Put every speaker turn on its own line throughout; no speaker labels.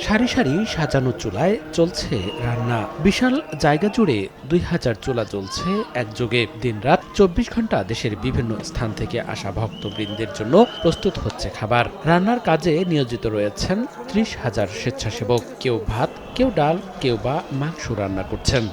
সারি সারি সাজানো চুলায় চলছে রান্না। বিশাল জায়গা জুড়ে ২০০০ চুলা জ্বলছে একযোগে। দিনরাত ২৪ ঘন্টা দেশের বিভিন্ন স্থান থেকে আসা ভক্তবৃন্দের জন্য প্রস্তুত হচ্ছে খাবার। রান্নার কাজে নিয়োজিত রয়েছেন ৩০,০০০ স্বেচ্ছাসেবক। কেউ ভাত, কেউ ডাল, কেউ বা মাংস রান্না করছেন।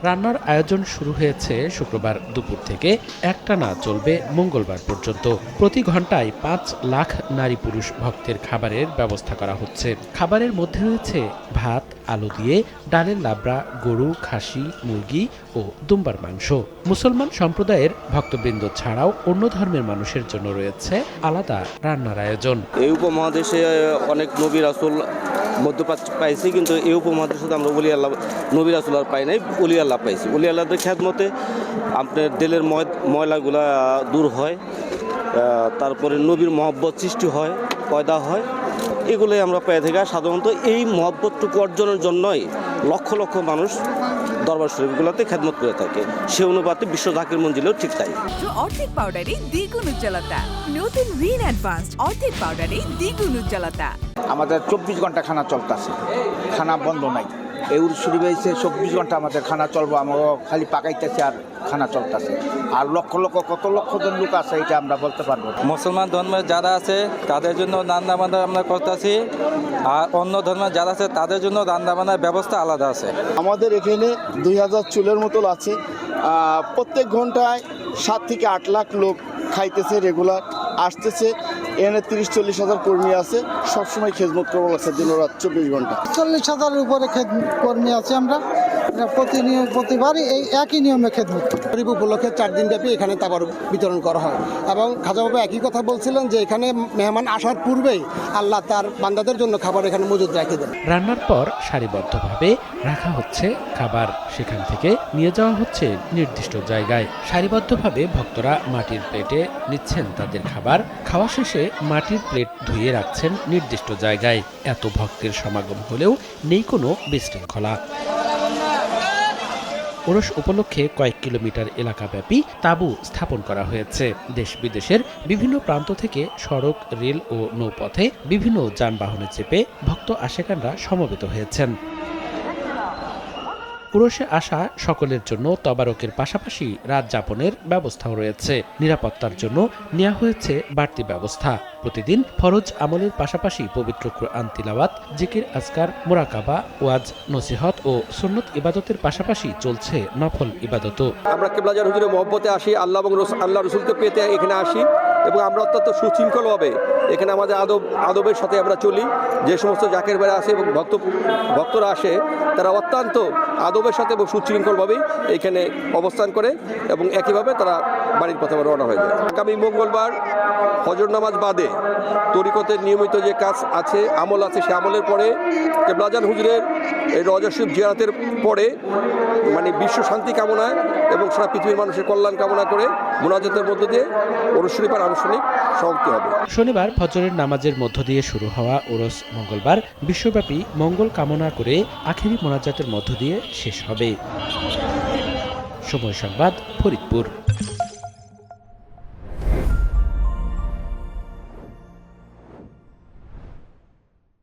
রান্নার আয়োজন শুরু হয়েছে শুক্রবার দুপুর থেকে, একটানা চলবে মঙ্গলবার পর্যন্ত। প্রতি ঘন্টায় ৫ লাখ নারী পুরুষ ভক্তের খাবারের ব্যবস্থা করা হচ্ছে। খাবারের মধ্যে রয়েছে ভাত, আলু দিয়ে ডালের লাবড়া, গরু, খাসি, মুরগি ও দুম্বার মাংস। মুসলমান সম্প্রদায়ের ভক্তবৃন্দ ছাড়াও অন্য ধর্মের মানুষের জন্য রয়েছে আলাদা রান্নার আয়োজন।
এই উপমহাদেশে অনেক নবী রাসূল মধ্যপ্রাচ্য পাইছি, কিন্তু এই উপমহাদেশে আমরা ওলি আল্লাহ নবী রাসূল আর পাই নাই, ওলি আল্লাহ পাইছি। ওলি আল্লাহদের খেদমতে আপনার দিলের ময়লাগুলা দূর হয়, তারপরে নবীর মহব্বত সৃষ্টি হয়, পয়দা হয়, এগুলোই আমরা পেয়ে থাকি। সাধারণত এই মহব্বতটুকু অর্জনের জন্যই লক্ষ লক্ষ মানুষ দরবার শরীফগুলোতে খেদমত করে থাকে। সে অনুপাতে বিশ্ব জাকির মঞ্জিলেও ঠিক তাই।
অর্ধেক পাউডারে দ্বিগুণ উজ্জ্বলতা। নতুন রিন অ্যাডভান্সড অর্ধেক পাউডারে দ্বিগুণ উজ্জ্বলতা।
আমাদের 24 ঘন্টা খানা চলতেছে, খানা বন্ধ নাই। এই শরীফে এসে 24 ঘন্টা আমাদের খানা চলবো, আমরা খালি পাকাইতেছে আর খানা চলতেছে। আর লক্ষ লক্ষ কত লক্ষ জন লোক আছে এটা আমরা বলতে পারবো।
মুসলমান ধর্মের যারা আছে তাদের জন্য রান্নাবান্না আমরা করতেছি, আর অন্য ধর্মের যারা আছে তাদের জন্য রান্নাবান্নার ব্যবস্থা আলাদা আছে।
আমাদের এখানে ২০০০ চুলের মতো আছে। প্রত্যেক ঘন্টায় ৭ থেকে ৮ লাখ লোক খাইতেছে, রেগুলার আসতেছে। এখানে ৩০-৪০ হাজার কর্মী আছে, সবসময় খেদমত করবো লাগছে দিন রাত ২৪ ঘন্টা।
৪০,০০০-এর উপরে কর্মী আছে। আমরা প্রতিবারই এই একই নিয়মে খেদমত করি।
শরীফ উপলক্ষে 4 দিন ব্যাপী এখানে তাবারুক বিতরণ করা হয়, এবং খাজা বাবা একই কথা বলছিলেন যে এখানে মেহমান আসার পূর্বেই আল্লাহ তার বান্দাদের জন্য খাবার এখানে মজুদ রেখে দেন।
রান্নার পর সারিবদ্ধভাবে রাখা হচ্ছে খাবার, সেখান থেকে নিয়ে যাওয়া হচ্ছে নির্দিষ্ট জায়গায়। সারিবদ্ধভাবে ভক্তরা মাটির প্লেটে নিচ্ছেন তাদের খাবার। খাওয়া শেষে মাটির প্লেট ধুয়ে রাখছেন নির্দিষ্ট জায়গায়। এত ভক্তের সমাগম হলেও নেই কোনো বিশৃঙ্খলা। ওরস উপলক্ষে কয়েক কিলোমিটার এলাকাব্যাপী তাঁবু স্থাপন করা হয়েছে। দেশ বিদেশের বিভিন্ন প্রান্ত থেকে সড়ক, রেল ও নৌপথে বিভিন্ন যানবাহনে চেপে ভক্ত আশেকানরা সমবেত হয়েছেন। ওরসে আসা সকলের জন্য তবারকের পাশাপাশি রাত যাপনের ব্যবস্থাও রয়েছে। নিরাপত্তার জন্য নেওয়া হয়েছে বাড়তি ব্যবস্থা। প্রতিদিন ফরজ আমলের পাশাপাশি পবিত্র কুরআন তিলাওয়াত, জিকির আজকার, মুরাকাবা, ওয়াজ, নসিহত ও সুন্নত ইবাদতের পাশাপাশি চলছে নফল ইবাদতও।
আমরা কেবলাজান হুজুরের মহব্বতে আসি, আল্লাহ এবং আল্লাহ রসুলকে পেতে এখানে আসি, এবং আমরা অত্যন্ত সুশৃঙ্খলভাবে এখানে আমাদের আদবের সাথে আমরা চলি। যে সমস্ত জাকের বেড়া আসে এবং ভক্তরা আসে, তারা অত্যন্ত আদবের সাথে এবং সুশৃঙ্খলভাবেই এখানে অবস্থান করে, এবং একইভাবে তারা বাড়ির পথে রওনা হয়ে যায়। আগামী মঙ্গলবার ফজর নামাজ বাদে তরিকতের নিয়মিত যে কাজ আছে, আমল আছে, সে আমলের পরে কেবলাজান হুজুরের এই রওজা শরীফ জিয়ারতের পরে বিশ্ব শান্তি কামনায় এবং সারা পৃথিবীর মানুষের কল্যাণ কামনা করে মুনাজাতের মধ্য দিয়ে ওরস শরীফের আনুষ্ঠানিক সমাপ্তি হবে।
শনিবার ফজরের নামাজের মধ্য দিয়ে শুরু হওয়া ওরস মঙ্গলবার বিশ্বব্যাপী মঙ্গল কামনা করে আখেরি মোনাজাতের মধ্য দিয়ে শেষ হবে। সময় সংবাদ, ফরিদপুর।